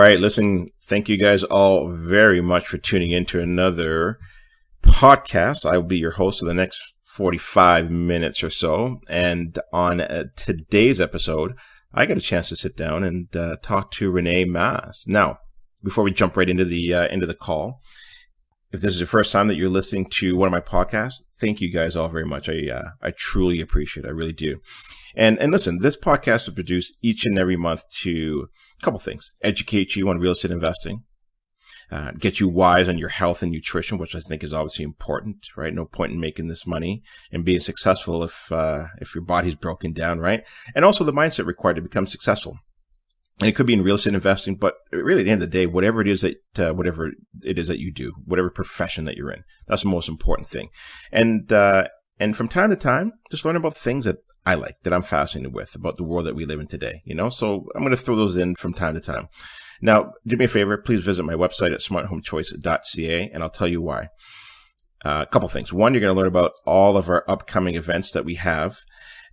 right. Listen, thank you guys all very much for tuning in to another podcast. I will be your host for the next 45 minutes or so. And on today's episode, I got a chance to sit down and talk to Rene Masse. Now, before we jump right into the call, if this is the first time that you're listening to one of my podcasts, thank you guys all very much. I truly appreciate it. I really do. And listen, this podcast is produced each and every month to a couple things: educate you on real estate investing, get you wise on your health and nutrition, which I think is obviously important, right? No point in making this money and being successful if your body's broken down, right? And also the mindset required to become successful. And it could be in real estate investing, but really at the end of the day, whatever it is that you do, whatever profession that you're in, that's the most important thing. And from time to time, just learn about things that I like, that I'm fascinated with, about the world that we live in today, So I'm going to throw those in from time to time. Now, do me a favor, please visit my website at smarthomechoice.ca, and I'll tell you why. A couple things. One, you're going to learn about all of our upcoming events that we have.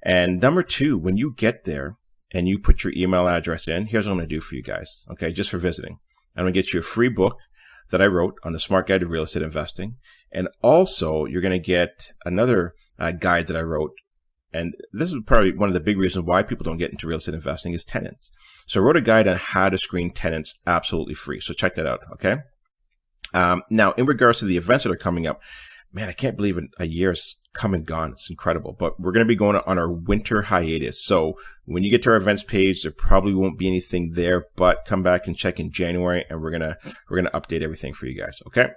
And number two, when you get there, and you put your email address in, here's what I'm going to do for you guys, okay, just for visiting. I'm going to get you a free book that I wrote on the Smart Guide to Real Estate Investing. And also, you're going to get another guide that I wrote. And this is probably one of the big reasons why people don't get into real estate investing is tenants. So I wrote a guide on how to screen tenants absolutely free. So check that out, okay? Now, in regards to the events that are coming up, man, I can't believe a year's come and gone. It's incredible. But we're going to be going on our winter hiatus. So when you get to our events page, there probably won't be anything there, but come back and check in January, and we're going to update everything for you guys. Okay.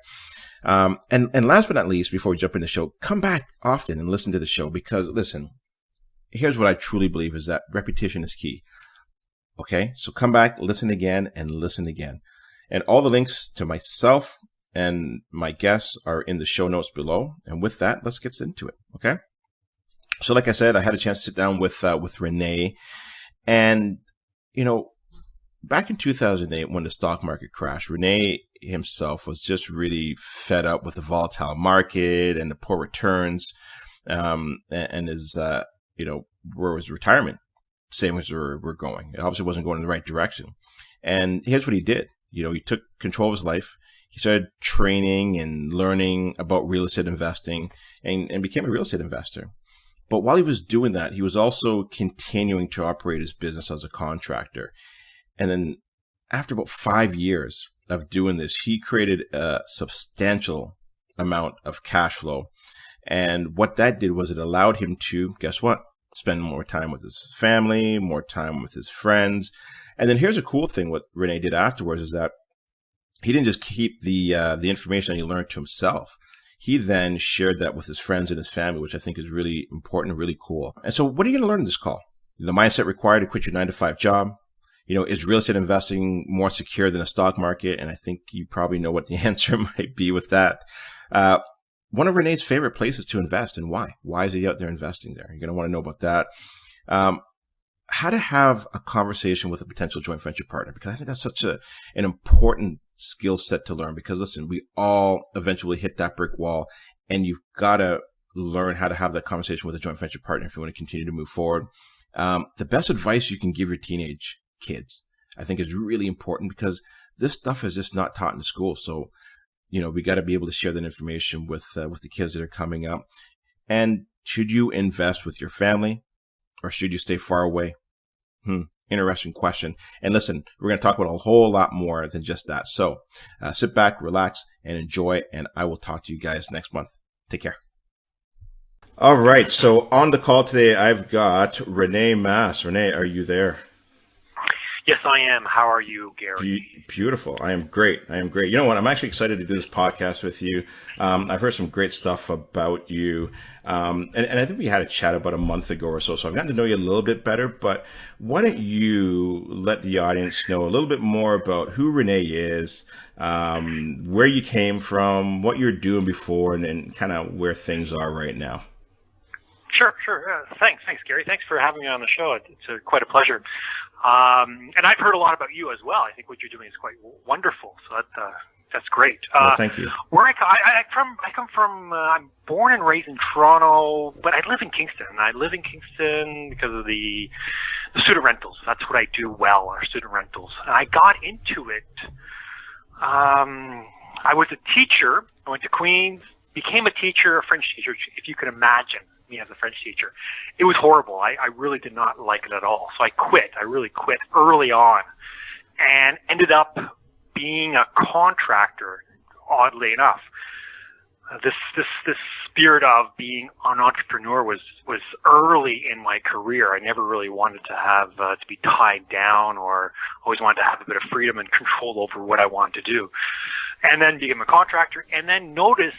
And last but not least, before we jump in the show, come back often and listen to the show, because listen, here's what I truly believe is that repetition is key. Okay. So come back, listen again, and listen again. And all the links to myself and my guests are in the show notes below. And with that, let's get into it. Okay. So like I said, I had a chance to sit down with Rene, and, back in 2008, when the stock market crashed, Rene himself was just really fed up with the volatile market and the poor returns, and his, where was retirement, same as we're going. It obviously wasn't going in the right direction. And here's what he did. He took control of his life. He started training and learning about real estate investing and became a real estate investor. But while he was doing that, he was also continuing to operate his business as a contractor. And then after about 5 years of doing this, he created a substantial amount of cash flow. And what that did was it allowed him to, guess what? Spend more time with his family, more time with his friends. And then here's a cool thing. What Rene did afterwards is that he didn't just keep the information that he learned to himself. He then shared that with his friends and his family, which I think is really important and really cool. And so what are you going to learn in this call? The mindset required to quit your 9-to-5 job. Is real estate investing more secure than a stock market? And I think you probably know what the answer might be with that. One of Rene's favorite places to invest, and why? Why is he out there investing there? You're going to want to know about that. How to have a conversation with a potential joint venture partner, because I think that's such an important skill set to learn, because listen, we all eventually hit that brick wall, and you've got to learn how to have that conversation with a joint venture partner if you want to continue to move forward. The best advice you can give your teenage kids, I think, is really important, because this stuff is just not taught in school. So, we got to be able to share that information with the kids that are coming up. And should you invest with your family, or should you stay far away? Interesting question. And listen, we're going to talk about a whole lot more than just that. So sit back, relax, and enjoy. And I will talk to you guys next month. Take care. All right. So on the call today, I've got Rene Masse. Rene, are you there? Yes, I am. How are you, Gary? Beautiful. I am great. You know what? I'm actually excited to do this podcast with you. I've heard some great stuff about you. And I think we had a chat about a month ago or so. So I've gotten to know you a little bit better. But why don't you let the audience know a little bit more about who Rene is, where you came from, what you're doing before, and kind of where things are right now. Sure. Thanks, Gary. Thanks for having me on the show. It's quite a pleasure. And I've heard a lot about you as well. I think what you're doing is quite wonderful. So that's great. Well, thank you. Where I come from, I'm born and raised in Toronto, but I live in Kingston. I live in Kingston because of the the student rentals. That's what I do well, are student rentals. And I got into it. I was a teacher. I went to Queen's, became a teacher, a French teacher, if you can imagine me as a French teacher. It was horrible. I really did not like it at all. So I quit. I really quit early on and ended up being a contractor, oddly enough. This spirit of being an entrepreneur was early in my career. I never really wanted to have to be tied down, or always wanted to have a bit of freedom and control over what I wanted to do. And then became a contractor, and then noticed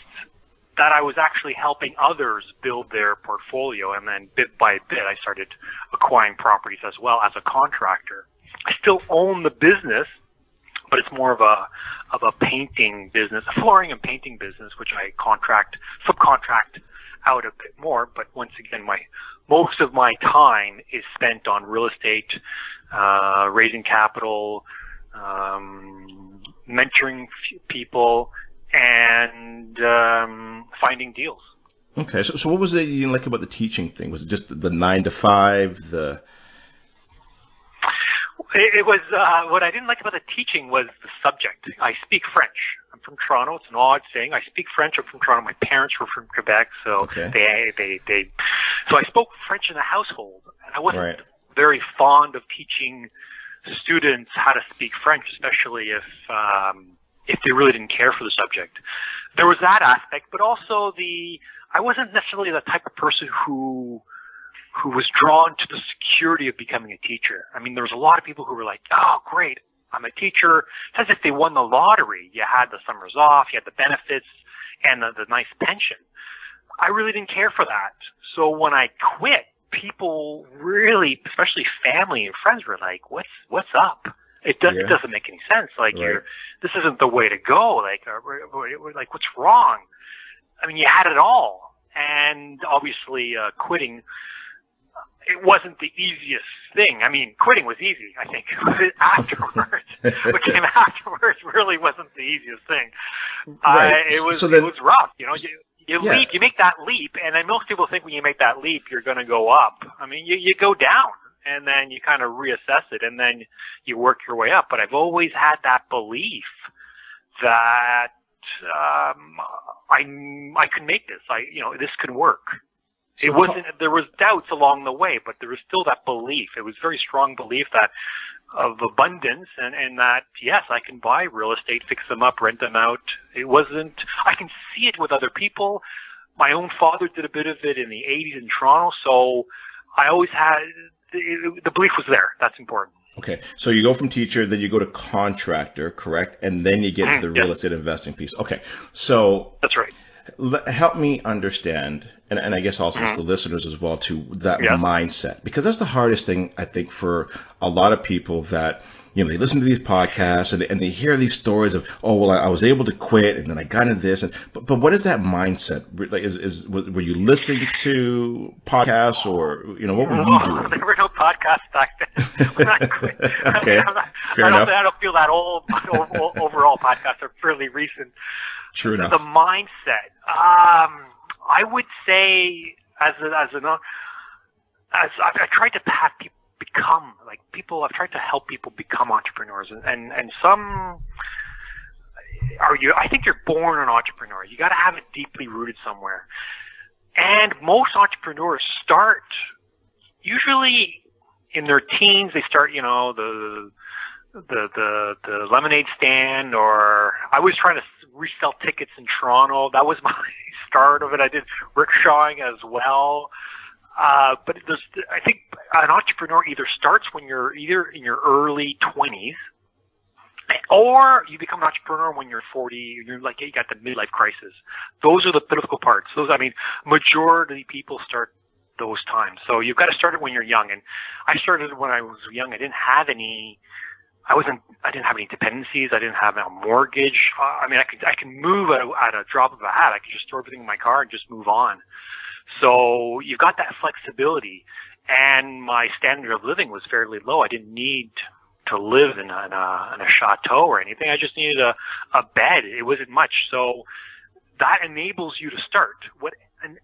that I was actually helping others build their portfolio. And then bit by bit, I started acquiring properties as well as a contractor. I still own the business, but it's more of a painting business, a flooring and painting business, which I subcontract out a bit more. But once again, most of my time is spent on real estate, raising capital, mentoring people, and finding deals. Okay, so what was it you didn't like about the teaching thing? Was it just the 9 to 5? It was what I didn't like about the teaching was the subject. I speak French. I'm from Toronto. It's an odd thing. I speak French. I'm from Toronto. My parents were from Quebec, so so I spoke French in the household, and I wasn't very fond of teaching students how to speak French, especially if they really didn't care for the subject. There was that aspect, but also I wasn't necessarily the type of person who was drawn to the security of becoming a teacher. I mean, there was a lot of people who were like, oh, great, I'm a teacher. It's as if they won the lottery. You had the summers off, you had the benefits, and the nice pension. I really didn't care for that. So when I quit, people really, especially family and friends, were like, what's up? It doesn't make any sense. Like, this isn't the way to go. Like, what's wrong? I mean, you had it all. And obviously, quitting, it wasn't the easiest thing. I mean, quitting was easy, I think. What came afterwards really wasn't the easiest thing. It was rough. You know, you leap, you make that leap, and then most people think when you make that leap, you're going to go up. I mean, you go down, and then you kind of reassess it, and then you work your way up. But I've always had that belief that I could make this. This could work. It wasn't. There was doubts along the way, but there was still that belief. It was very strong belief of abundance, and that yes, I can buy real estate, fix them up, rent them out. It wasn't. I can see it with other people. My own father did a bit of it in the '80s in Toronto, so I always had the belief was there. That's important. Okay, so you go from teacher, then you go to contractor, correct, and then you get to the real estate investing piece. Okay, so that's right. Help me understand, and I guess also the listeners as well, to that mindset, because that's the hardest thing, I think, for a lot of people that, they listen to these podcasts and they hear these stories of, oh, well, I was able to quit and then I got into this. But what is that mindset? Like, were you listening to podcasts, or, what were you doing? There were no podcasts back then when I quit. Okay, fair enough. I don't feel that old. Overall, podcasts are fairly recent. True enough. The mindset. I would say, as I've tried to have people become like people. I've tried to help people become entrepreneurs, and some I think you're born an entrepreneur. You got to have it deeply rooted somewhere. And most entrepreneurs start usually in their teens. They start, the lemonade stand, or I was trying to resell tickets in Toronto. That was my start of it. I did rickshawing as well. But I think an entrepreneur either starts when you're either in your early 20s, or you become an entrepreneur when you're 40. You got the midlife crisis. Those are the pivotal parts. Majority of people start those times. So you've got to start it when you're young. And I started when I was young. I didn't have any dependencies. I didn't have a mortgage. I can move at a drop of a hat. I could just throw everything in my car and just move on. So you've got that flexibility, and my standard of living was fairly low. I didn't need to live in a chateau or anything. I just needed a bed. It wasn't much. So that enables you to start.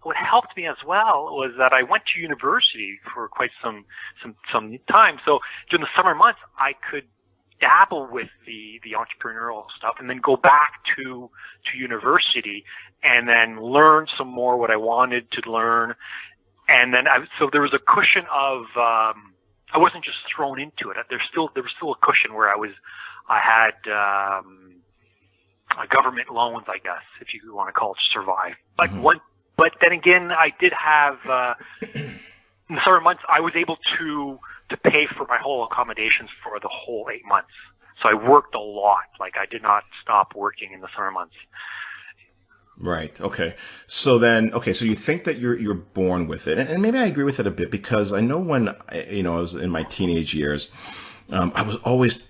what helped me as well was that I went to university for quite some time. So during the summer months, I could dabble with the entrepreneurial stuff and then go back to university and then learn some more what I wanted to learn. And then so there was a cushion of, I wasn't just thrown into it. There was still a cushion where I had government loans, I guess, if you want to call it, to survive. But but then again, I did have in the summer months, I was able to pay for my whole accommodations for the whole 8 months. So I worked a lot. Like, I did not stop working in the summer months. Right. Okay. So you think that you're born with it, and maybe I agree with it a bit, because I know when I was in my teenage years, I was always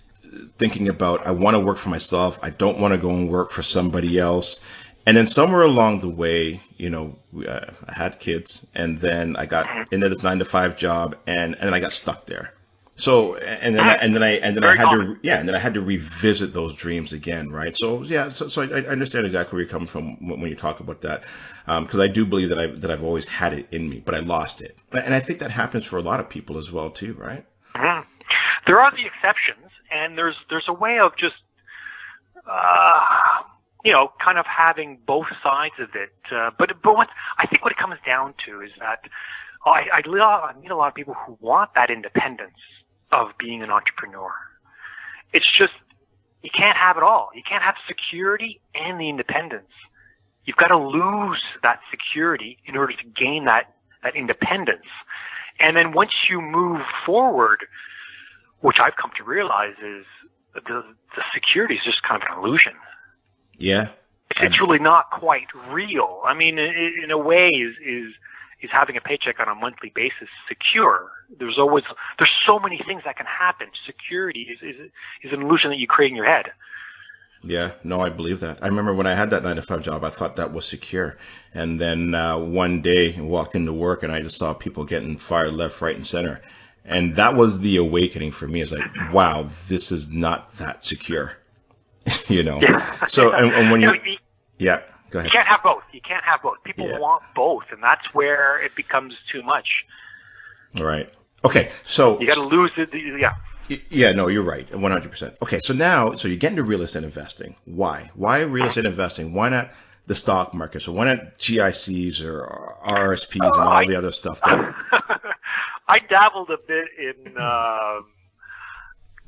thinking about, I want to work for myself. I don't want to go and work for somebody else. And then somewhere along the way, I had kids, and then I got into this 9-to-5 job, and then I got stuck there. So and then I had to revisit those dreams again, right? So yeah, so I understand exactly where you're coming from when you talk about that, because I do believe that I've always had it in me, but I lost it, and I think that happens for a lot of people as well too, right? Mm-hmm. There are the exceptions, and there's a way of just kind of having both sides of it. But what I think what it comes down to is that I meet a lot of people who want that independence of being an entrepreneur. It's just, you can't have it all. You can't have security and the independence. You've got to lose that security in order to gain that independence. And then once you move forward, which I've come to realize is the security is just kind of an illusion. Yeah. It's really not quite real. I mean, in a way, is having a paycheck on a monthly basis secure? There's so many things that can happen. Security is an illusion that you create in your head. Yeah, no, I believe that. I remember when I had that 9-to-5 job, I thought that was secure. And then one day I walked into work and I just saw people getting fired left, right, and center. And that was the awakening for me. It's like, wow, this is not that secure. Yeah. So, and when yeah, go ahead. You can't have both. You can't have both. People want both, and that's where it becomes too much. Right. Okay. So you got to lose it. Yeah. Yeah. No, you're right. 100%. Okay. So you get into real estate investing. Why? Why real estate investing? Why not the stock market? So why not GICs or RSPs and all the other stuff? I dabbled a bit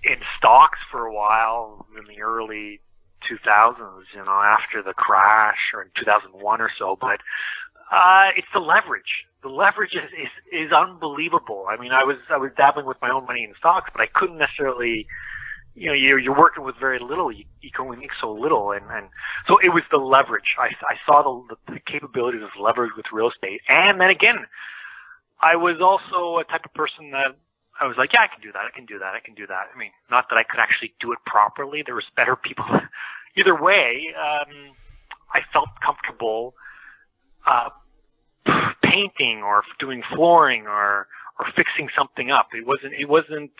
in stocks for a while in the early 2000s, after the crash, or in 2001 or so. But it's the leverage. The leverage is unbelievable. I mean, I was dabbling with my own money in stocks, but I couldn't necessarily. You're working with very little. You can only make so little, and so it was the leverage. I saw the capabilities of leverage with real estate, and then again, I was also a type of person that I was like, yeah, I can do that. I mean, not that I could actually do it properly. There was better people. Either way, I felt comfortable painting or doing flooring or fixing something up. It wasn't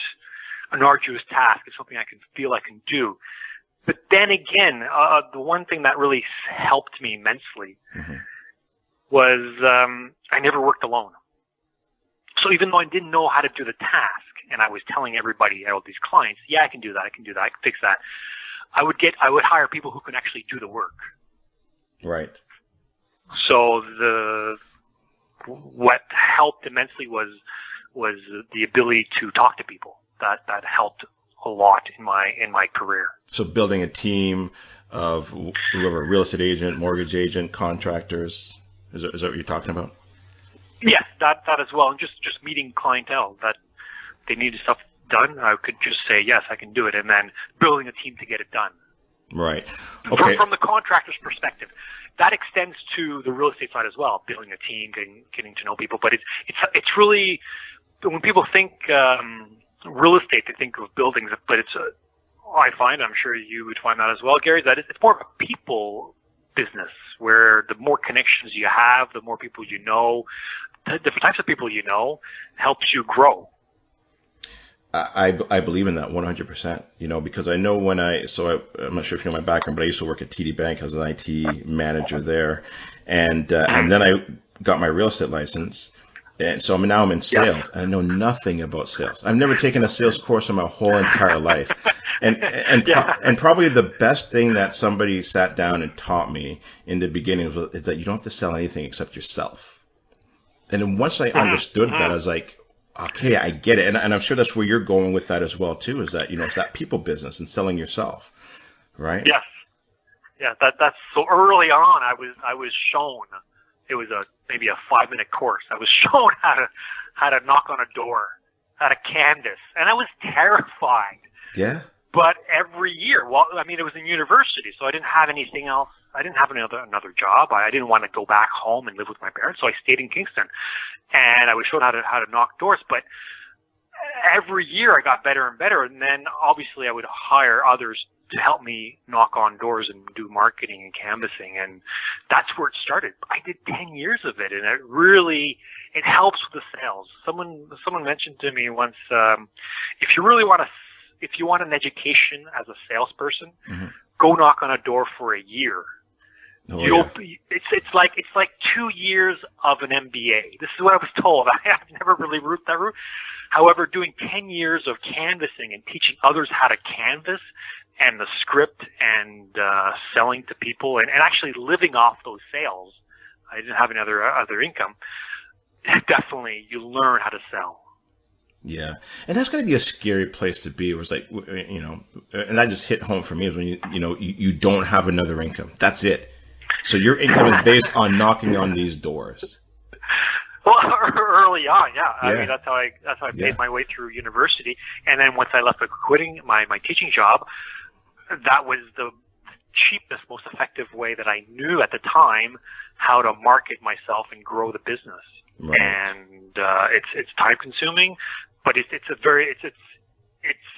an arduous task. It's something I feel I can do. But then again, the one thing that really helped me immensely was I never worked alone. So even though I didn't know how to do the task, and I was telling everybody, all these clients, yeah, I can do that, I can fix that, I would hire people who can actually do the work. Right. So what helped immensely was the ability to talk to people. That helped a lot in my career. So building a team of whoever, real estate agent, mortgage agent, contractors, is that what you're talking about? Yes, that as well, and just meeting clientele that they needed stuff done. I could just say, yes, I can do it, and then building a team to get it done. Right. Okay. From the contractor's perspective, that extends to the real estate side as well. Building a team, getting to know people, but it's really, when people think real estate, they think of buildings, but I find, I'm sure you would find that as well, Gary, that it's more of a people business, where the more connections you have, the more people you know, the different types of people you know, helps you grow. I believe in that 100%, because I know I'm not sure if you know my background, but I used to work at TD Bank as an IT manager there. And then I got my real estate license. And so now I'm in sales, and I know nothing about sales. I've never taken a sales course in my whole entire life. And probably the best thing that somebody sat down and taught me in the beginning is that you don't have to sell anything except yourself. And then once I understood that, I was like, okay, I get it. And I'm sure that's where you're going with that as well, too, is that, it's that people business and selling yourself, right? Yes. Yeah, that's so early on. I was shown. It was maybe a 5-minute course. I was shown how to knock on a door, how to canvas, and I was terrified. Yeah. But every year, it was in university, so I didn't have anything else. I didn't have another job. I didn't want to go back home and live with my parents, so I stayed in Kingston, and I was shown how to knock doors. But every year, I got better and better, and then obviously I would hire others to help me knock on doors and do marketing and canvassing. And that's where it started. I did 10 years of it, and it helps with the sales. Someone mentioned to me once, if you want an education as a salesperson, go knock on a door for a year. It's like 2 years of an MBA. This is what I was told. I've never really root that route. However, doing 10 years of canvassing and teaching others how to canvass and the script and selling to people and actually living off those sales, I didn't have any other income. Definitely, you learn how to sell. Yeah, and that's going to be a scary place to be. It was like, and that just hit home for me is when you don't have another income. That's it. So your income is based on knocking on these doors. Well, early on, yeah. I mean, that's how I paid my way through university. And then once I left, quitting my teaching job, that was the cheapest, most effective way that I knew at the time how to market myself and grow the business. Right. And it's time consuming, but it's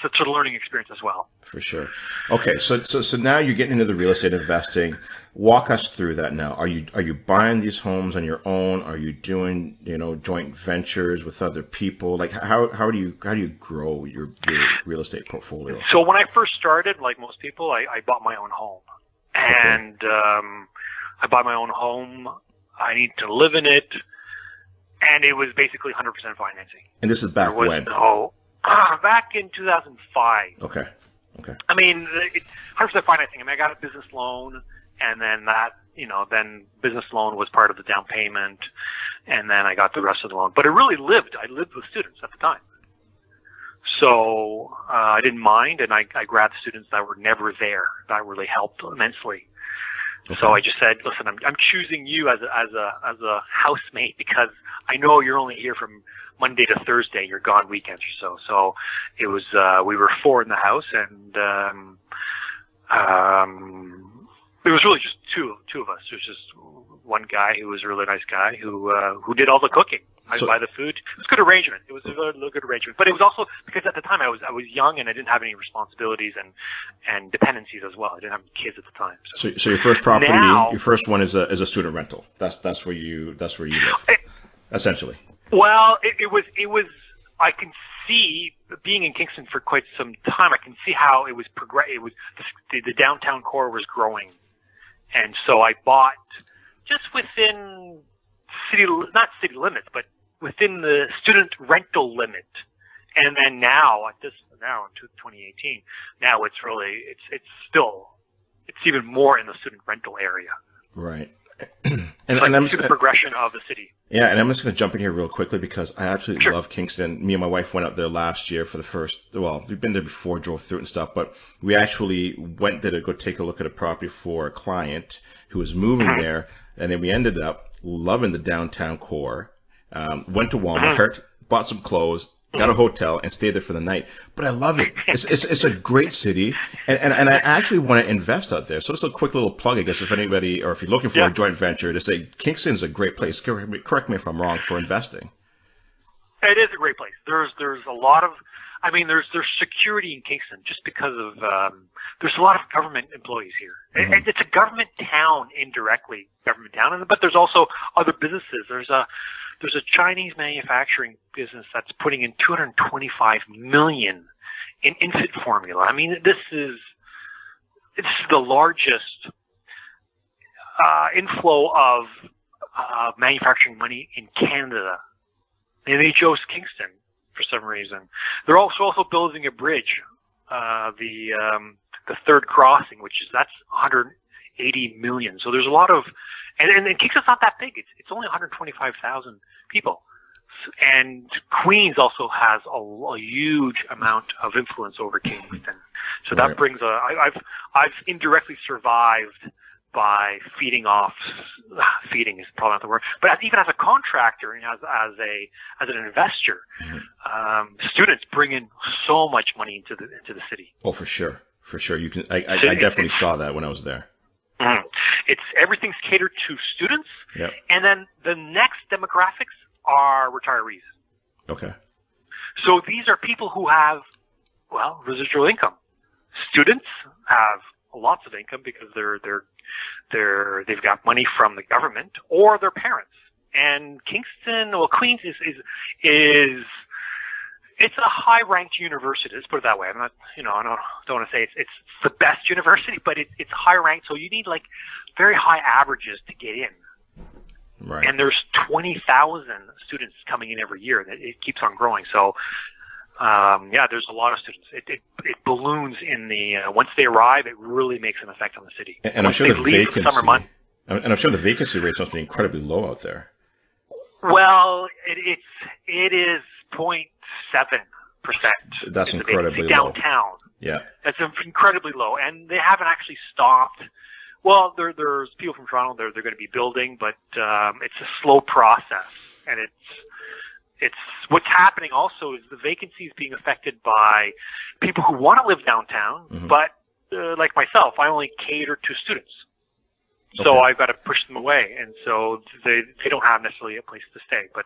such a learning experience as well. For sure. Okay, so now you're getting into the real estate investing. Walk us through that now. Are you buying these homes on your own? Are you doing joint ventures with other people? Like how do you grow your real estate portfolio? So when I first started, like most people, I bought my own home, and I bought my own home. I need to live in it, and it was basically 100% financing. And this is back when? Back in 2005. Okay. I mean, 100% financing. I mean, I got a business loan, and then then business loan was part of the down payment, and then I got the rest of the loan. But I lived with students at the time. So I didn't mind, and I grabbed students that were never there. That really helped immensely. Okay. So I just said, listen, I'm choosing you as a housemate because I know you're only here from Monday to Thursday. You're gone weekends or so. So it was we were 4 in the house, and it was really just two of us. There was just one guy who was a really nice guy who did all the cooking. I'd buy the food. It was a good arrangement. It was a really good arrangement. But it was also because at the time I was young and I didn't have any responsibilities and dependencies as well. I didn't have kids at the time. So your first property, your first one is a student rental. That's where you live, essentially. Well, it was. I can see being in Kingston for quite some time. I can see how it was the downtown core was growing, and so I bought just within not city limits, but within the student rental limit. And then now in 2018, now it's even more in the student rental area. Right. And I'm the progression of the city. Yeah, and I'm just going to jump in here real quickly because I absolutely love Kingston. Me and my wife went up there last year for the first. Well, we've been there before, drove through it and stuff, but we actually went there to go take a look at a property for a client who was moving there, and then we ended up loving the downtown core. Went to Walmart, bought some clothes, got a hotel, and stayed there for the night. But I love it. It's a great city, and I actually want to invest out there. So it's a quick little plug, I guess, if anybody, or if you're looking for a joint venture, to say Kingston's a great place. Correct me if I'm wrong, for investing. It is a great place. There's a lot of, there's security in Kingston just because of there's a lot of government employees here. Mm-hmm. It's a government town, indirectly government town, but there's also other businesses. There's a Chinese manufacturing business that's putting in $225 million in infant formula. I mean, this is the largest inflow of manufacturing money in Canada. And they chose Kingston for some reason. They're also building a bridge, the third crossing, that's 180 million. So there's a lot of, and Kingston's not that big. It's only 125,000 people. And Queens also has a huge amount of influence over Kingston. So that brings I've indirectly survived by feeding is probably not the word, but even as a contractor and as an investor, students bring in so much money into the city. Oh, for sure. You can. I definitely saw that when I was there. Everything's catered to students, yep. And then the next demographics are retirees. Okay. So these are people who have, residual income. Students have lots of income because they've got money from the government or their parents. And Queens is it's a high-ranked university. Let's put it that way. I'm not, I don't want to say it's the best university, but it's high-ranked. So you need like very high averages to get in. Right. And there's 20,000 students coming in every year. It keeps on growing. So, there's a lot of students. It balloons in the once they arrive, it really makes an effect on the city. And I'm sure the vacancy rate must be incredibly low out there. Well, it is 0.7%. That's incredibly low. Downtown. Yeah. That's incredibly low, and they haven't actually stopped. Well, there's people from Toronto. They're going to be building, but it's a slow process, and it's what's happening. Also, is the vacancy is being affected by people who want to live downtown, but like myself, I only cater to students, so I've got to push them away, and so they don't have necessarily a place to stay. But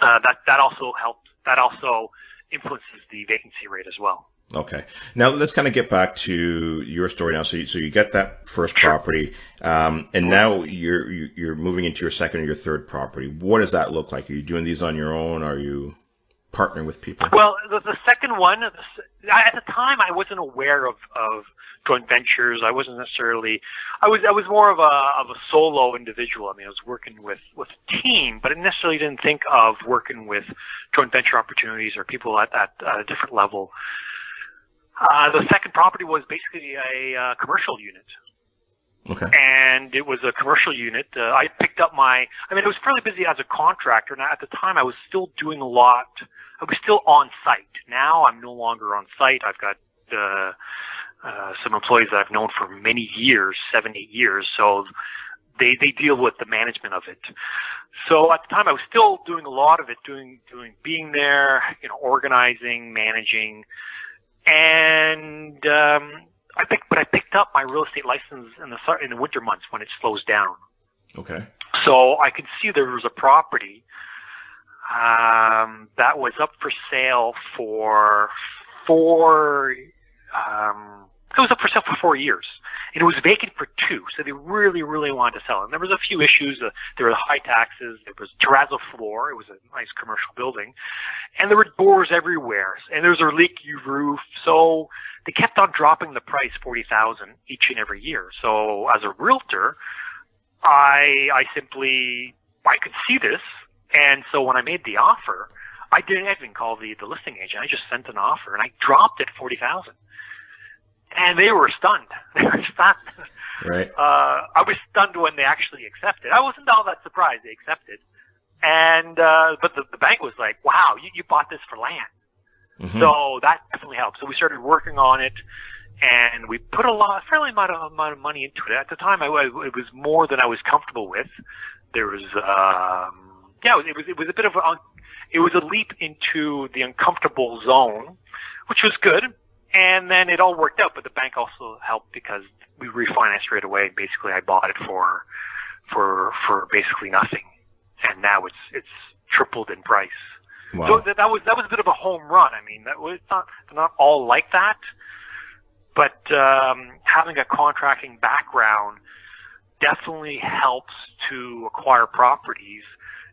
that also helps. That also influences the vacancy rate as well. Okay. Now let's kind of get back to your story now. So you get that first property, and now you're moving into your second or your third property. What does that look like? Are you doing these on your own? Are you partnering with people? Well, the second one, at the time, I wasn't aware of joint ventures. I wasn't necessarily. I was more of a solo individual. I mean, I was working with a team, but I necessarily didn't think of working with joint venture opportunities or people at a different level. The second property was basically a commercial unit. Okay. And it was a commercial unit. I picked up I was fairly busy as a contractor, and at the time I was still doing a lot. I was still on site. Now I'm no longer on site. I've got some employees that I've known for many years, 7-8 years, so they deal with the management of it. So at the time I was still doing a lot of it, being there, organizing, managing. And I picked up my real estate license in the winter months when it slows down. Okay. So I could see there was a property that was up for sale for 4 years, and it was vacant for 2. So they really, really wanted to sell it. And there was a few issues. There were high taxes. There was terrazzo floor. It was a nice commercial building, and there were doors everywhere. And there was a leaky roof. So they kept on dropping the price, $40,000 each and every year. So as a realtor, I could see this, and so when I made the offer, I didn't even call the listing agent. I just sent an offer, and I dropped it $40,000. And they were stunned. They were stunned. Right. I was stunned when they actually accepted. I wasn't all that surprised they accepted. And but the bank was like, "Wow, you bought this for land." Mm-hmm. So that definitely helped. So we started working on it, and we put a fairly amount of money into it. At the time, it was more than I was comfortable with. There was, it was a bit of it was a leap into the uncomfortable zone, which was good. And then it all worked out, but the bank also helped because we refinanced right away. Basically, I bought it for basically nothing, and now it's tripled in price. Wow. So that was a bit of a home run. I mean, they're not all like that, but having a contracting background definitely helps to acquire properties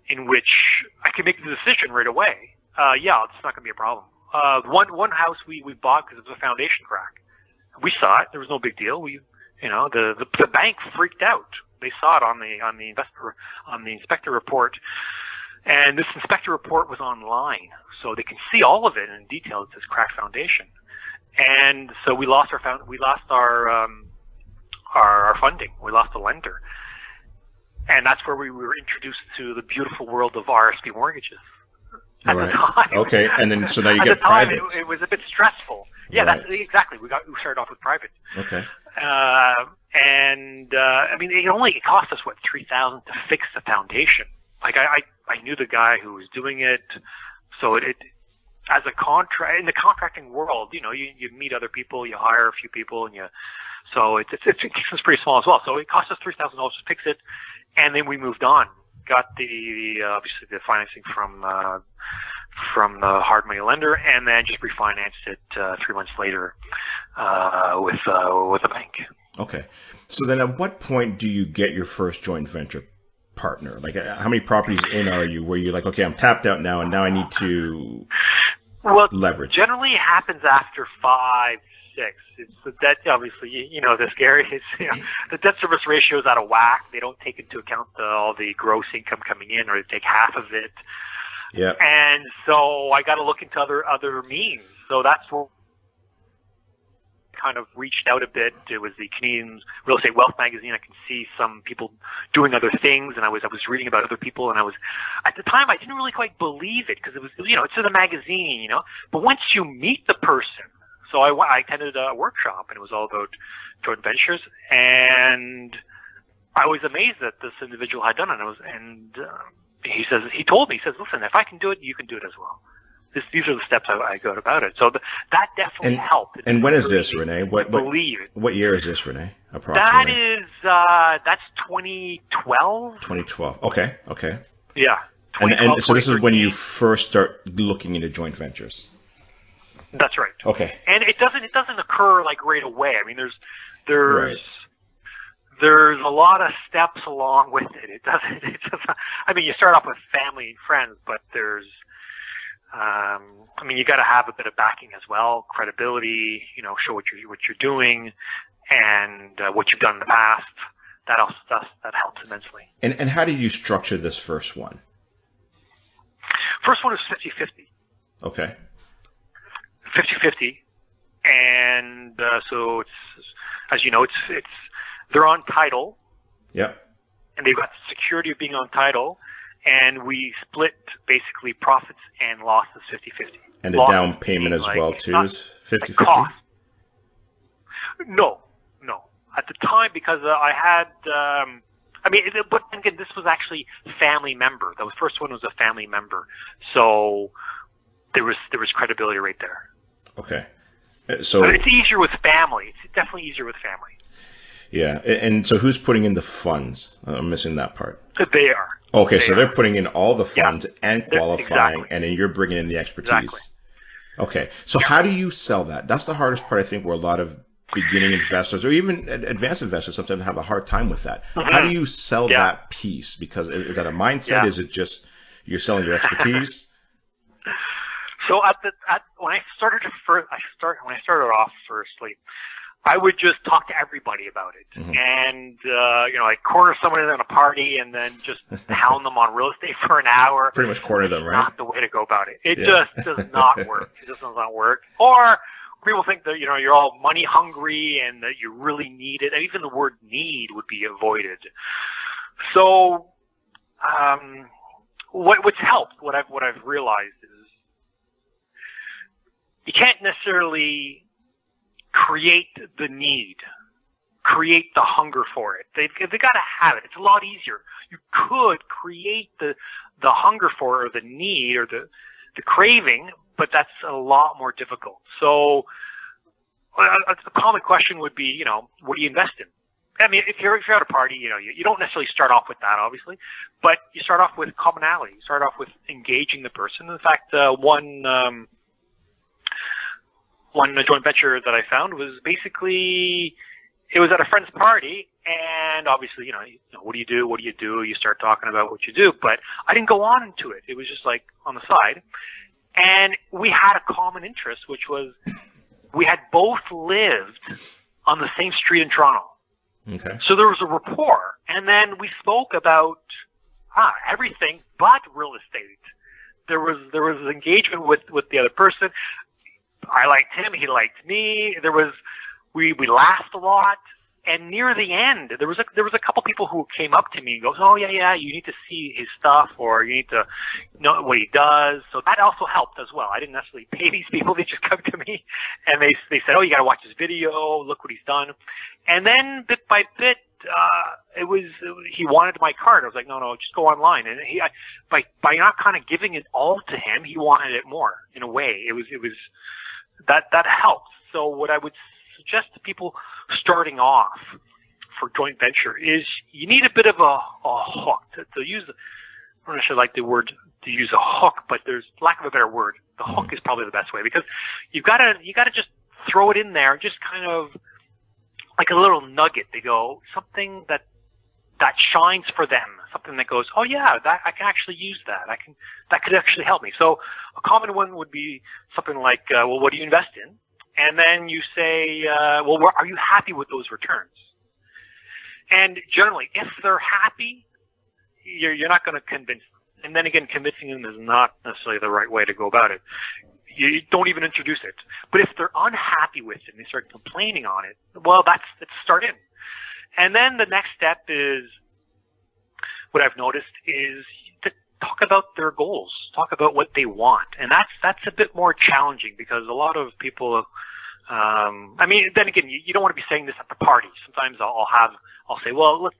in which I can make the decision right away. It's not going to be a problem. One house we bought because it was a foundation crack. We saw it. There was no big deal. The bank freaked out. They saw it on the inspector report, and this inspector report was online, so they can see all of it in detail. It says cracked foundation, and so we lost our funding. We lost a lender, and that's where we were introduced to the beautiful world of RSP mortgages. At the time. Okay, and then so now you get private. private. It was a bit stressful. Yeah, right. That's exactly. We started off with private. Okay. I mean, it cost us what, $3,000 to fix the foundation. Like I knew the guy who was doing it, so it as a contract in the contracting world, you meet other people, you hire a few people, and so it's pretty small as well. So it cost us $3,000 to fix it, and then we moved on. Got obviously the financing from the hard money lender, and then just refinanced it 3 months later with a bank. Okay, so then at what point do you get your first joint venture partner? Like, how many properties in are you where you're like, okay, I'm tapped out now, and now I need to leverage? Generally, it happens after 5, 6. It's the debt, obviously, the scary is, the debt service ratio is out of whack. They don't take into account all the gross income coming in, or they take half of it. Yeah. And so I got to look into other means. So that's what kind of reached out a bit. It was the Canadian Real Estate Wealth magazine. I can see some people doing other things, and I was reading about other people, and at the time I didn't really quite believe it, because it was, it's in a magazine, but once you meet the person. So I attended a workshop, and it was all about joint ventures, and I was amazed that this individual had done it. He told me, listen, if I can do it, you can do it as well. These are the steps I go about it. So that definitely helped. And when is this, Rene? What year is this, Rene? Approximately. That's 2012. 2012. Okay. Yeah. And so this is when you first start looking into joint ventures. That's right. Okay. And it doesn't occur like right away. I mean, there's a lot of steps along with it. It doesn't. I mean, you start off with family and friends, but there's. You got to have a bit of backing as well, credibility. Show what you're doing, and what you've done in the past. That helps immensely. And how did you structure this first one? First one is 50-50. Okay. 50-50, and so it's, as you know, it's they're on title. Yep. And they've got the security of being on title, and we split basically profits and losses 50-50. And the down payment as well too is 50-50. No. At the time, because I had, but again, this was actually family member. The first one was a family member, so there was credibility right there. Okay. But it's easier with family. It's definitely easier with family. Yeah. And so who's putting in the funds? I'm missing that part. They are. Okay, so they're putting in all the funds and qualifying, exactly. And then you're bringing in the expertise. Exactly. Okay. So how do you sell that? That's the hardest part, I think, where a lot of beginning investors or even advanced investors sometimes have a hard time with that. Mm-hmm. How do you sell that piece? Because is that a mindset? Yeah. Is it just you're selling your expertise? So when I started off, firstly, I would just talk to everybody about it, mm-hmm. and I corner someone in a party and then just hound them on real estate for an hour. Pretty much corner them, right? Not the way to go about it. It just does not work. It just does not work. Or people think that you're all money hungry and that you really need it. And even the word "need" would be avoided. So, what's helped? What I've realized is you can't necessarily create the need, create the hunger for it. They got to have it. It's a lot easier. You could create the hunger for it, or the need, or the craving, but that's a lot more difficult. So a common question would be, what do you invest in? I mean, if you're at a party, you don't necessarily start off with that, obviously, but you start off with commonality. You start off with engaging the person. In fact, one joint venture that I found was basically, it was at a friend's party, and obviously, what do you do? What do you do? You start talking about what you do, but I didn't go on into it. It was just like on the side, and we had a common interest, which was we had both lived on the same street in Toronto. Okay. So there was a rapport, and then we spoke about everything but real estate. There was engagement with the other person. I liked him, he liked me. We laughed a lot. And near the end, there was a couple people who came up to me and goes, "Oh yeah, you need to see his stuff, or you need to know what he does." So that also helped as well. I didn't necessarily pay these people; they just come to me, and they said, "Oh, you got to watch this video. Look what he's done." And then bit by bit, he wanted my card. I was like, "No, just go online." And by not kind of giving it all to him, he wanted it more. In a way, it was that helped. So what I would suggest to people starting off for joint venture is you need a bit of a hook to use. I don't necessarily like the word to use a hook, but there's lack of a better word. The hook is probably the best way, because you gotta just throw it in there, just kind of like a little nugget. They go something that shines for them, something that goes, "Oh yeah, that I can actually use that. That could actually help me." So a common one would be something like, "Well, what do you invest in?" And then you say, "Well, are you happy with those returns?" And generally, if they're happy, you're not going to convince them. And then again, convincing them is not necessarily the right way to go about it. You don't even introduce it. But if they're unhappy with it and they start complaining on it, well, that's start in. And then the next step is, what I've noticed is to talk about their goals, talk about what they want. And that's a bit more challenging, because a lot of people, then again, you don't want to be saying this at the party. Sometimes I'll say, "Well, let's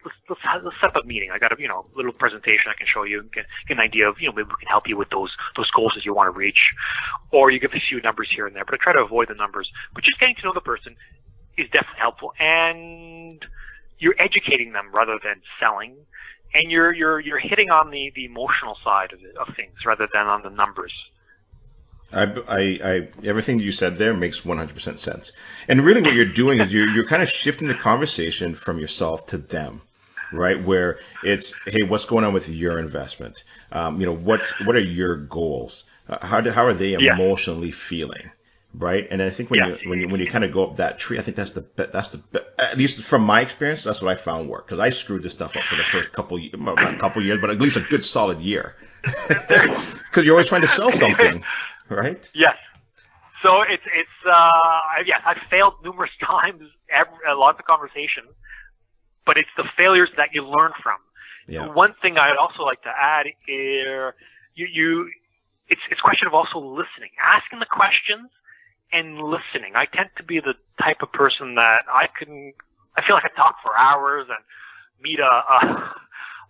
set up a meeting. I got a little presentation I can show you and get an idea of, maybe we can help you with those goals that you want to reach," or you give a few numbers here and there. But I try to avoid the numbers. But just getting to know the person is definitely helpful, and you're educating them rather than selling, and you're hitting on the emotional side of things rather than on the numbers. I everything you said there makes 100% sense. And really what you're doing is you're kind of shifting the conversation from yourself to them, right? Where it's, "Hey, what's going on with your investment? What are your goals? How are they emotionally feeling?" Right? And I think when you kind of go up that tree, I think that's at least from my experience, that's what I found work, because I screwed this stuff up for the first couple years, but at least a good solid year, because you're always trying to sell something. Right? Yes. So I've failed numerous times, lots of conversations, but it's the failures that you learn from. Yeah. One thing I'd also like to add is it's a question of also listening, asking the questions and listening. I tend to be the type of person that I feel like I talk for hours and meet a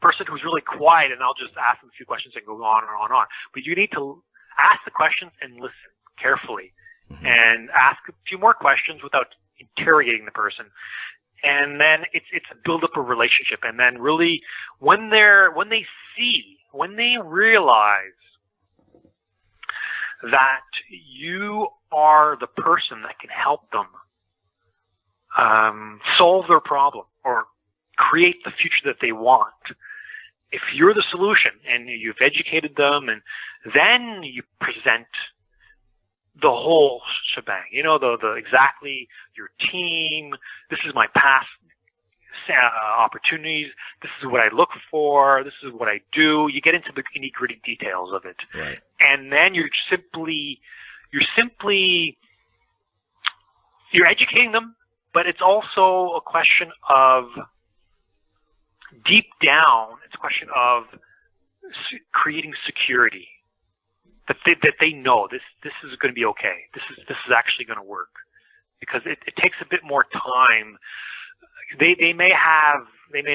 person who's really quiet, and I'll just ask them a few questions and go on and on and on. But you need to ask the questions and listen carefully, and ask a few more questions without interrogating the person. And then it's a build up a relationship. And then really, when they realize that you are the person that can help them solve their problem or create the future that they want, if you're the solution and you've educated them, and then you present the whole shebang, the exactly your team, this is my past opportunities, this is what I look for, this is what I do. You get into the nitty-gritty details of it. Right. And then you're educating them, but it's also a question of, deep down, it's a question of creating security, that they know this is going to be okay. This is actually going to work, because it takes a bit more time. They may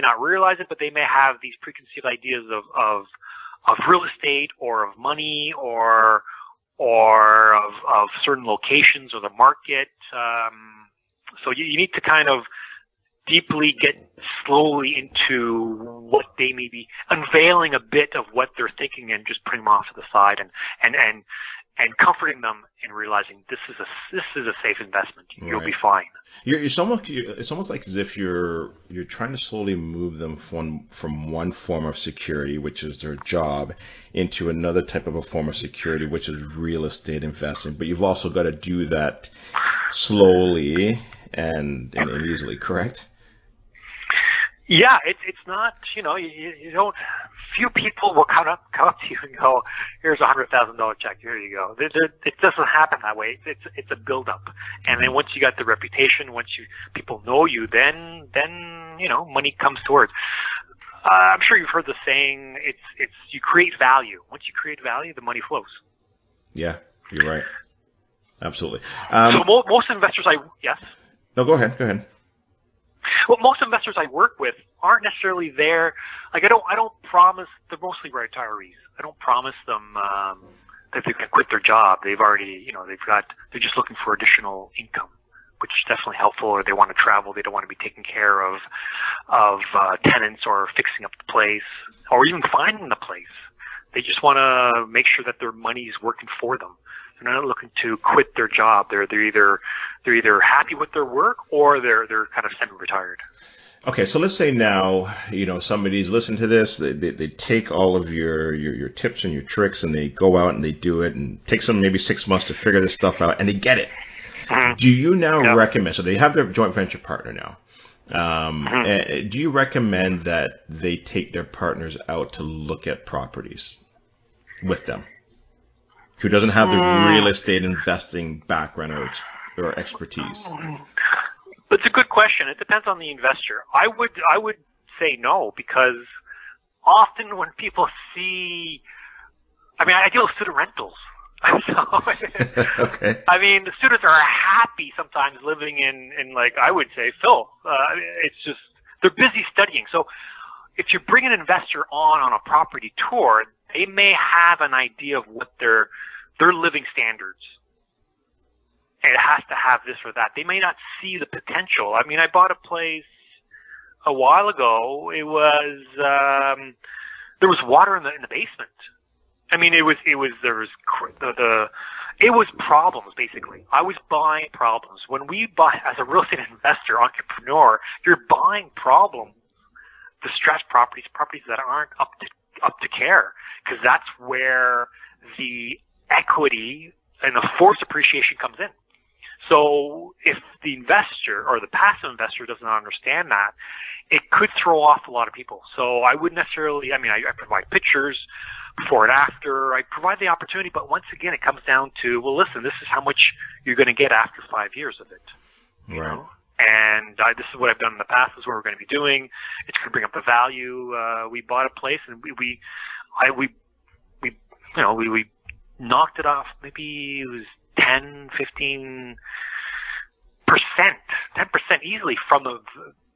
not realize it, but they may have these preconceived ideas of real estate or of money or of certain locations or the market. So you need to kind of deeply get slowly into what they may be, unveiling a bit of what they're thinking and just putting them off to the side and comforting them and realizing this is a safe investment. You'll be fine. It's almost like as if you're trying to slowly move them from one form of security, which is their job, into another type of a form of security, which is real estate investing. But you've also got to do that slowly and easily, correct? Yeah, it's not, you don't, few people will come up to you and go, here's $100,000 check, here you go. It doesn't happen that way. It's a build-up. And then once you got the reputation, people know you, then money comes towards. I'm sure you've heard the saying, it's you create value. Once you create value, the money flows. Yeah, you're right. Absolutely. So most investors yes? No, go ahead. Well, most investors I work with aren't necessarily there. Like I don't promise. They're mostly retirees. I don't promise them that they can quit their job. They've already, they're just looking for additional income, which is definitely helpful. Or they want to travel. They don't want to be taking care of tenants or fixing up the place or even finding the place. They just want to make sure that their money is working for them. They're not looking to quit their job. They're either happy with their work or they're kind of semi-retired. Okay, so let's say now, somebody's listening to this, they take all of your tips and your tricks and they go out and they do it and takes them maybe 6 months to figure this stuff out and they get it. Mm-hmm. Do you now recommend, so they have their joint venture partner now, do you recommend that they take their partners out to look at properties with them? Who doesn't have the real estate investing background or expertise? It's a good question. It depends on the investor. I would say no, because often when people see, I deal with student rentals. Okay. The students are happy sometimes living in like I would say, Phil. It's just they're busy studying. So if you bring an investor on a property tour, they may have an idea of what their living standards. It has to have this or that. They may not see the potential. I bought a place a while ago. It was there was water in the basement. It was problems basically. I was buying problems. When we buy as a real estate investor, entrepreneur, you're buying problems, distressed properties that aren't up to care, because that's where the equity and the forced appreciation comes in. So if the investor or the passive investor does not understand that, it could throw off a lot of people. So I wouldn't necessarily, I provide pictures before and after. I provide the opportunity, but once again, it comes down to, well, listen, this is how much you're going to get after 5 years of it. You know? And this is what I've done in the past. This is what we're going to be doing. It's going to bring up the value. We bought a place and we knocked it off. Maybe it was 10% easily from the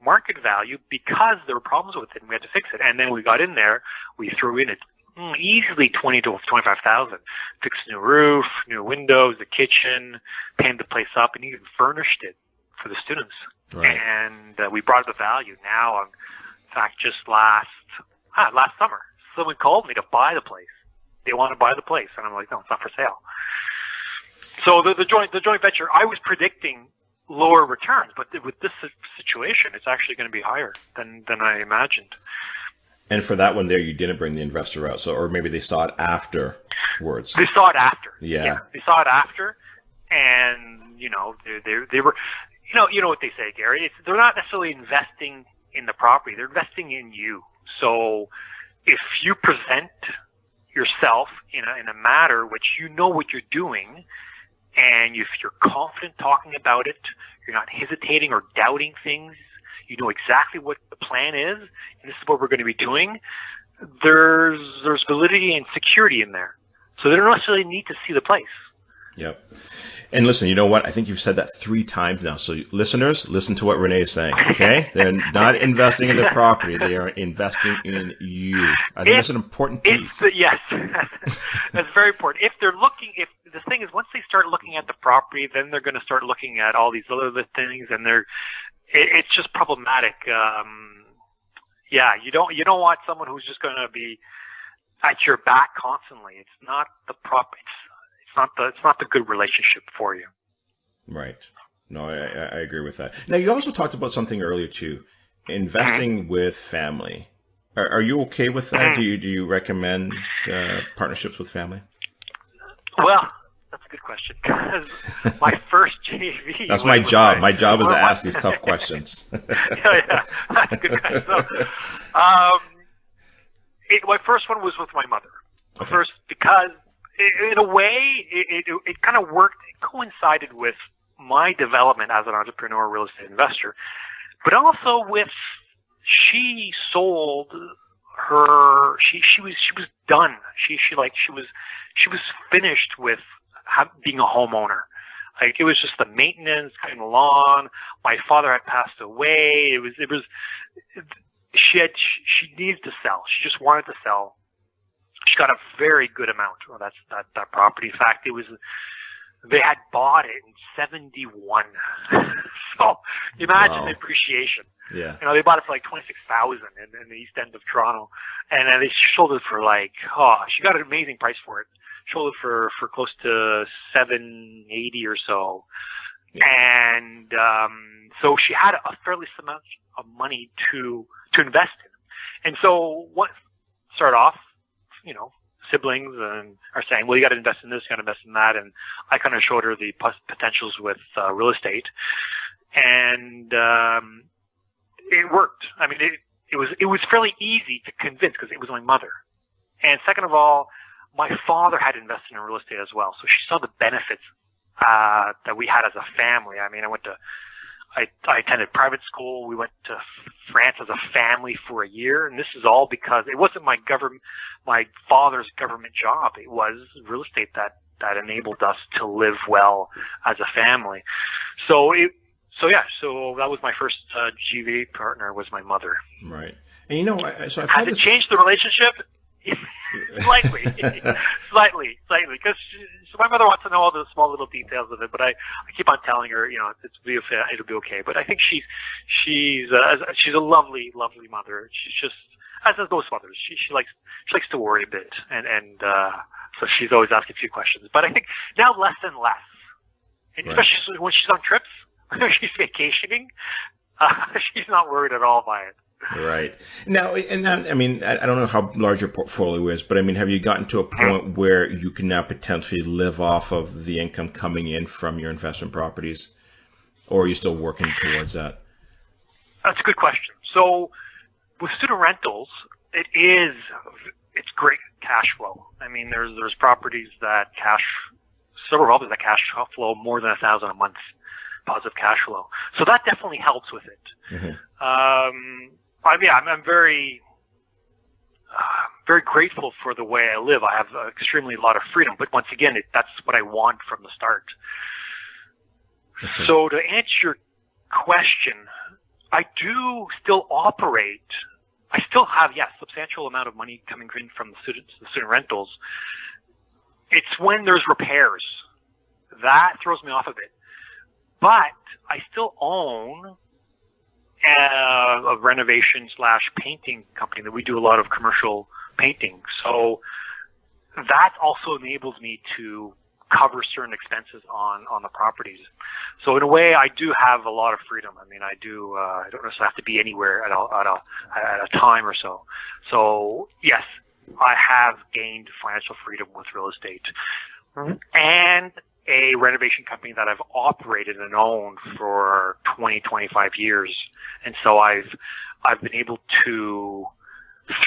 market value, because there were problems with it and we had to fix it. And then we got in there, we threw in it easily $20,000 to $25,000. Fixed new roof, new windows, the kitchen, painted the place up, and even furnished it for the students. Right. And we brought the value. Now, in fact, just last summer, someone called me to buy the place. They want to buy the place, and I'm like, no, it's not for sale. So the joint venture, I was predicting lower returns, but with this situation, it's actually going to be higher than I imagined. And for that one there, you didn't bring the investor out, or maybe they saw it afterwards. They saw it after. Yeah. They saw it after, and they were, you know what they say, Gary. They're not necessarily investing in the property; they're investing in you. So if you present yourself in a matter which you know what you're doing, and if you're confident talking about it, you're not hesitating or doubting things, you know exactly what the plan is, and this is what we're going to be doing, there's validity and security in there. So they don't necessarily need to see the place. Yep. And listen, you know what? I think you've said that 3 times now. So listeners, listen to what Rene is saying, okay? They're not investing in the property. They are investing in you. I think that's an important piece. Yes. That's very important. If the thing is, once they start looking at the property, then they're going to start looking at all these other things, and it's just problematic. You don't want someone who's just going to be at your back constantly. It's not the property. It's not the good relationship for you. Right. No, I agree with that. Now, you also talked about something earlier too, investing with family. Are you okay with that? Do you recommend partnerships with family? Well, that's a good question, because my first JV. That's my job. My job is to ask these tough questions. yeah, that's a good question. So, my first one was with my mother. Okay. First, because in a way, it kind of worked. It coincided with my development as an entrepreneur, real estate investor, but also with she sold her. She was done. She was finished with being a homeowner. Like, it was just the maintenance, cutting the lawn. My father had passed away. She needed to sell. She just wanted to sell. She got a very good amount. Well, that property. In fact, they had bought it in 1971. So imagine the appreciation. Yeah. They bought it for like $26,000 in the east end of Toronto, and then they sold it for she got an amazing price for it. Sold it for close to $780 or so. Yeah. And so she had a fairly amount of money to invest in. And so what start off, siblings and are saying, well, you got to invest in this, you got to invest in that. And I kind of showed her the potentials with real estate, and it worked. I mean, it was fairly easy to convince because it was my mother. And second of all, my father had invested in real estate as well, so she saw the benefits that we had as a family. I mean, I attended private school. We went to France as a family for a year, and this is all because it wasn't my father's government job. It was real estate that enabled us to live well as a family. So that was my first GV partner, was my mother. Right. And so I've had to change the relationship. Slightly, because my mother wants to know all the small little details of it, but I keep on telling her, it'll be okay. But I think she's a lovely mother. She's just, as is most mothers, she likes to worry a bit, and so she's always asking a few questions. But I think now less and less, and especially when she's on trips, when she's vacationing, she's not worried at all by it. Right. Now, I mean, I don't know how large your portfolio is, but I mean, have you gotten to a point where you can now potentially live off of the income coming in from your investment properties, or are you still working towards that? That's a good question. So with student rentals, it's great cash flow. I mean, there's properties that several properties that cash flow more than $1,000 a month, positive cash flow. So that definitely helps with it. Mm-hmm. I'm very, very grateful for the way I live. I have extremely a lot of freedom, but once again, that's what I want from the start. Okay. So to answer your question, I do still operate. I still have, substantial amount of money coming in from the student rentals. It's when there's repairs that throws me off a bit, but I still own a renovation / painting company that we do a lot of commercial painting. So that also enables me to cover certain expenses on the properties. So in a way, I do have a lot of freedom. I mean, I don't necessarily have to be anywhere at a time or so. So yes, I have gained financial freedom with real estate. And a renovation company that I've operated and owned for 20, 25 years. And so I've been able to,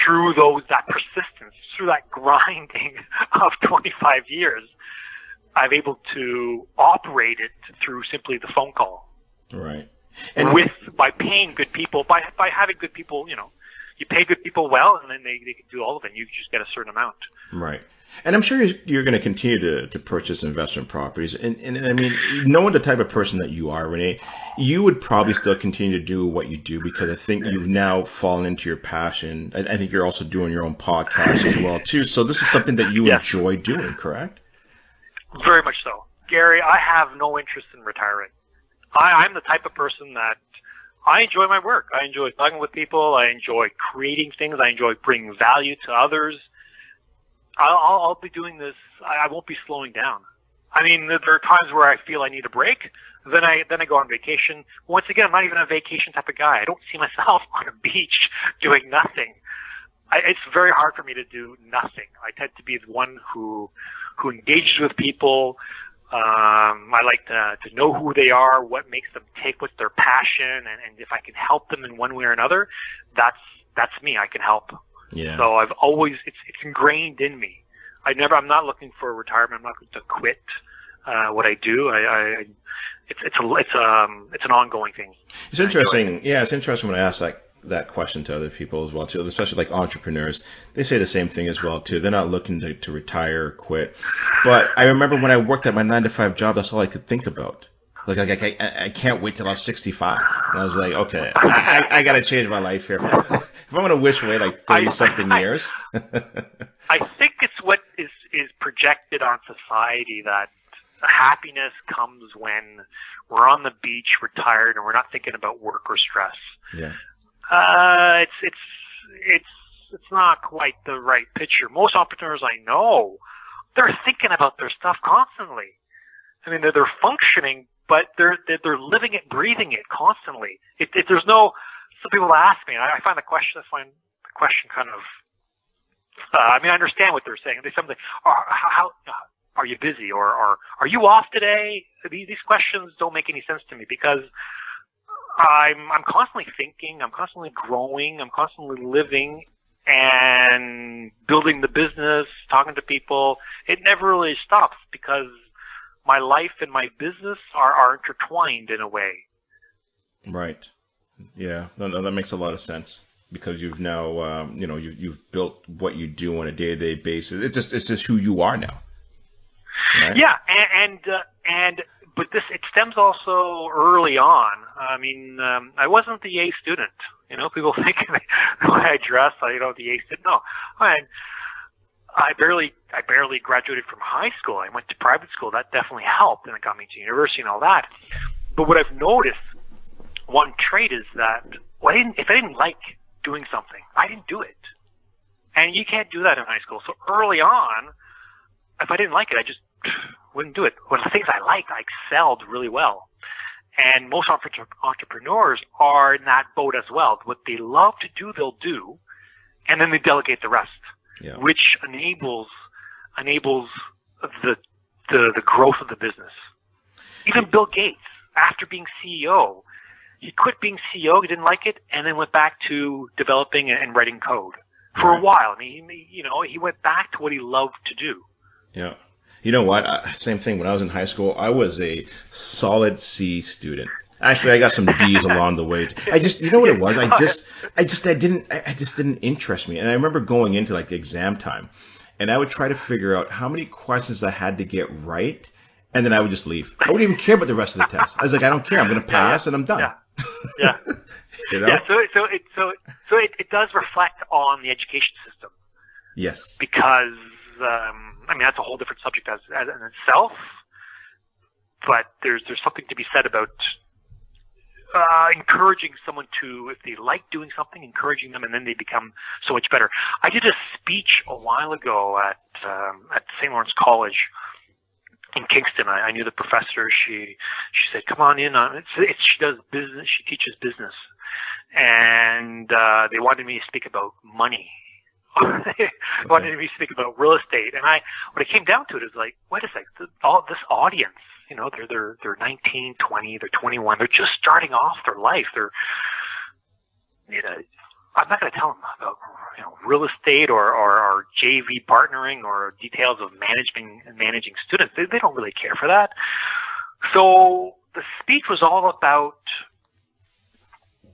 through that persistence, through that grinding of 25 years, I'm able to operate it through simply the phone call. Right. And by paying good people, by having good people, you pay good people well, and then they can do all of it, and you just get a certain amount. Right. And I'm sure you're going to continue to purchase investment properties. And I mean, knowing the type of person that you are, Rene, you would probably still continue to do what you do, because I think you've now fallen into your passion. I think you're also doing your own podcast as well, too. So this is something that you enjoy doing, correct? Very much so. Gary, I have no interest in retiring. I'm the type of person that I enjoy my work. I enjoy talking with people. I enjoy creating things. I enjoy bringing value to others. I'll be doing this. I won't be slowing down. I mean, there are times where I feel I need a break. Then I go on vacation. Once again, I'm not even a vacation type of guy. I don't see myself on a beach doing nothing. It's very hard for me to do nothing. I tend to be the one who engages with people, I like to know who they are, what makes them tick, what's their passion, and if I can help them in one way or another, that's me. I can help. Yeah. So I've always, it's ingrained in me. I'm not looking for retirement. I'm not looking to quit what I do. It's an ongoing thing. It's interesting. Yeah, it's interesting when I ask that question to other people as well too, especially like entrepreneurs. They say the same thing as well too. They're not looking to retire or quit. But I remember when I worked at my 9-to-5 job, that's all I could think about. Like I can't wait till I was 65. And I was like, okay, I got to change my life here. If I'm going to wish away like 30-something years. I think it's what is projected on society, that happiness comes when we're on the beach, we're tired, and we're not thinking about work or stress. Yeah. It's not quite the right picture. Most entrepreneurs I know, they're thinking about their stuff constantly. I mean, they're functioning, but they're living it, breathing it constantly. There's no. Some people ask me, and I find the question kind of. I mean, I understand what they're saying. They something. How are you busy, or are you off today? These questions don't make any sense to me, because I'm constantly thinking, I'm constantly growing, I'm constantly living and building the business, talking to people. It never really stops, because my life and my business are intertwined in a way. Right. Yeah. No, that makes a lot of sense, because you've now, you've built what you do on a day-to-day basis. It's just who you are now. Right? Yeah, but it stems also early on. I mean, I wasn't the A student. People think the way I dress, the A student. No, I barely graduated from high school. I went to private school. That definitely helped, and it got me to university and all that. But what I've noticed, one trait is that if I didn't like doing something, I didn't do it. And you can't do that in high school. So early on, if I didn't like it, I just wouldn't do it. But the things I liked, I excelled really well. And most entrepreneurs are in that boat as well. What they love to do, they'll do, and then they delegate the rest, which enables the growth of the business. Even Bill Gates, after being CEO, he quit being CEO, he didn't like it, and then went back to developing and writing code for a while. I mean, he went back to what he loved to do. Yeah. You know what? Same thing. When I was in high school, I was a solid C student. Actually, I got some D's along the way. You know what it was? It didn't interest me. And I remember going into like exam time, and I would try to figure out how many questions I had to get right, and then I would just leave. I wouldn't even care about the rest of the test. I was like, I don't care. I'm going to pass, and I'm done. Yeah. Yeah. So it does reflect on the education system. Yes. Because that's a whole different subject as in itself. But there's something to be said about encouraging someone to, if they like doing something, encouraging them, and then they become so much better. I did a speech a while ago at St. Lawrence College in Kingston. I knew the professor. She said, "Come on in." She does business. She teaches business, and they wanted me to speak about money. They wanted me to speak about real estate, and when it came down to it, is like, wait a second, all this audience, they're 19, 20, they're 21, they're just starting off their life. I'm not going to tell them about real estate or JV partnering or details of managing students. They don't really care for that. So the speech was all about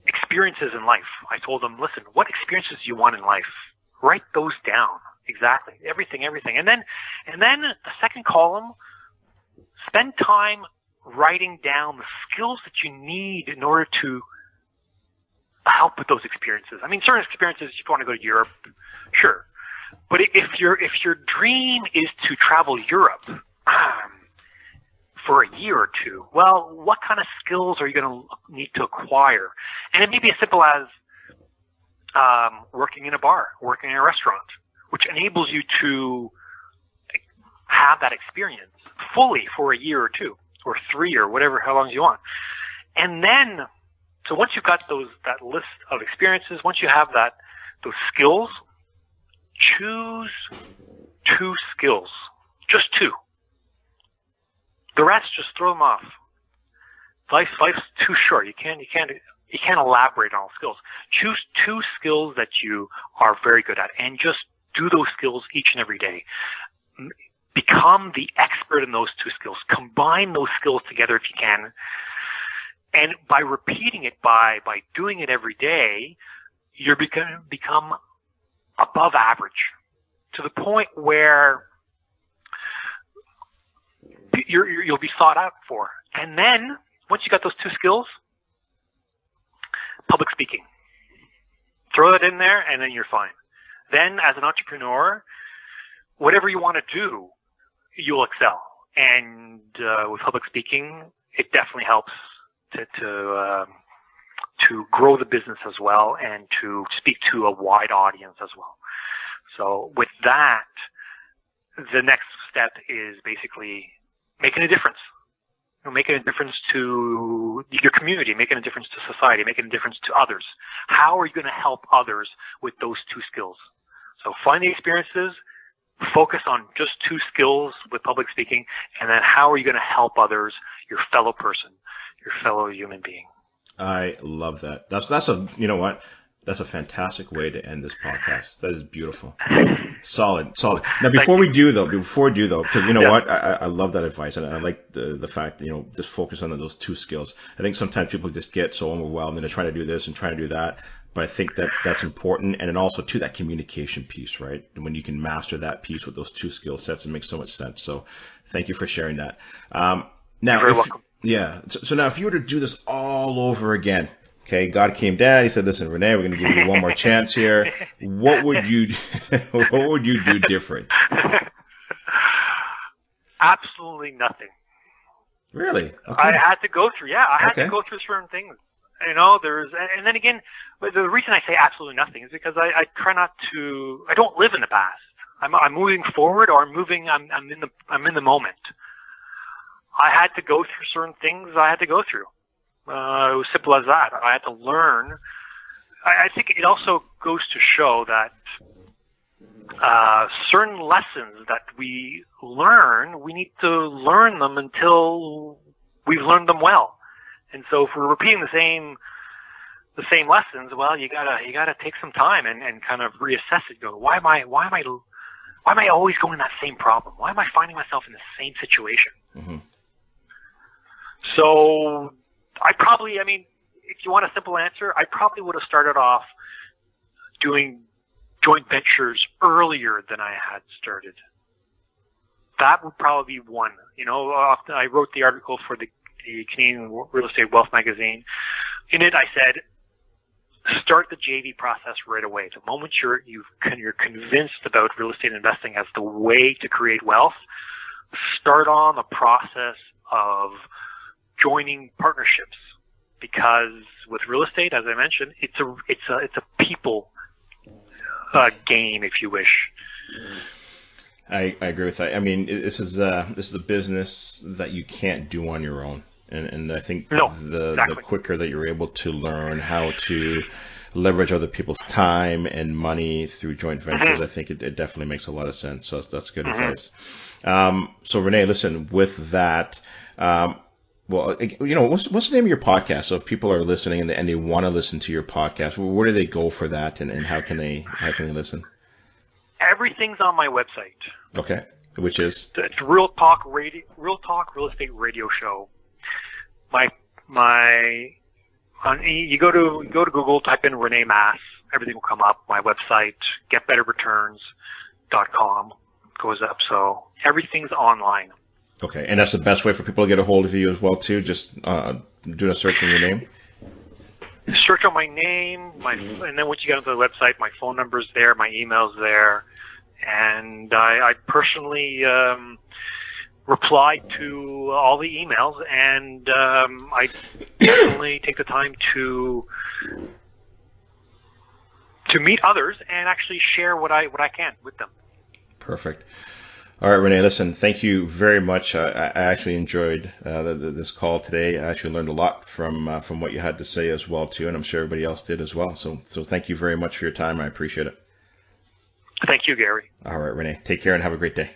experiences in life. I told them, listen, what experiences do you want in life? Write those down. Exactly. Everything. And then the second column, spend time writing down the skills that you need in order to help with those experiences. I mean, certain experiences, if you want to go to Europe, sure. But if your dream is to travel Europe for a year or two, well, what kind of skills are you going to need to acquire? And it may be as simple as working in a bar, working in a restaurant, which enables you to have that experience fully for a year or two or 3 or whatever, how long you want. And then, so once you've got that list of experiences, once you have those skills, choose 2 skills, just 2. The rest, just throw them off. Life's too short. You can't elaborate on all skills. Choose 2 skills that you are very good at, and just do those skills each and every day. Become the expert in those 2 skills. Combine those skills together if you can. And by repeating it, by doing it every day, you're become above average, to the point where you'll be sought out for. And then, once you got those 2 skills, public speaking. Throw that in there, and then you're fine. Then, as an entrepreneur, whatever you want to do, you'll excel. And with public speaking, it definitely helps to grow the business as well, and to speak to a wide audience as well. So with that, the next step is basically making a difference. Making a difference to your community, making a difference to society, making a difference to others. How are you going to help others with those 2 skills? So find the experiences, focus on just 2 skills with public speaking, and then how are you going to help others, your fellow person, your fellow human being? I love that. That's a, you know what? That's a fantastic way to end this podcast. That is beautiful. Solid. Now, before we do though, because you know what? I love that advice, and I like the fact that, just focus on those 2 skills. I think sometimes people just get so overwhelmed and they're trying to do this and trying to do that. But I think that's important. And then also too, that communication piece, right? And when you can master that piece with those 2 skill sets, it makes so much sense. So thank you for sharing that. Now, You're very welcome. Yeah. So now if you were to do this all over again, okay, God came down, he said, listen, Rene, we're going to give you one more chance here. What would you do different? Absolutely nothing. Really? Okay. I had to go through certain things. And then again, the reason I say absolutely nothing is because I try not to, I don't live in the past. I'm moving forward, or I'm in the moment. I had to go through certain things I had to go through. It was simple as that. I had to learn. I think it also goes to show that certain lessons that we learn, we need to learn them until we've learned them well. And so if we're repeating the same lessons, well, you gotta take some time and kind of reassess it. Go, why am I always going that same problem? Why am I finding myself in the same situation? Mm-hmm. So if you want a simple answer, I probably would have started off doing joint ventures earlier than I had started. That would probably be one. I wrote the article for the Canadian Real Estate Wealth magazine. In it, I said, start the JV process right away. The moment you're convinced about real estate investing as the way to create wealth, start on the process of joining partnerships, because with real estate, as I mentioned, it's a people game, if you wish. I agree with that. I mean, this is a business that you can't do on your own, and I think the quicker that you're able to learn how to leverage other people's time and money through joint ventures, I think it definitely makes a lot of sense. So that's good advice. So Rene, listen, with that. Well, what's the name of your podcast? So if people are listening and they want to listen to your podcast, where do they go for that, and how can they listen? Everything's on my website. Okay, which is? It's Real Talk Real Estate Radio Show. You go to Google, type in Rene Masse, everything will come up. My website, getbetterreturns.com, goes up. So everything's online. Okay, and that's the best way for people to get a hold of you as well, too? Just doing a search on your name? Search on my name, and then once you get onto the website, my phone number's there, my email's there, and I personally reply to all the emails, and I definitely take the time to meet others and actually share what I can with them. Perfect. All right, Rene, listen, thank you very much. I actually enjoyed this call today. I actually learned a lot from what you had to say as well, too, and I'm sure everybody else did as well. So thank you very much for your time. I appreciate it. Thank you, Gary. All right, Rene, take care and have a great day.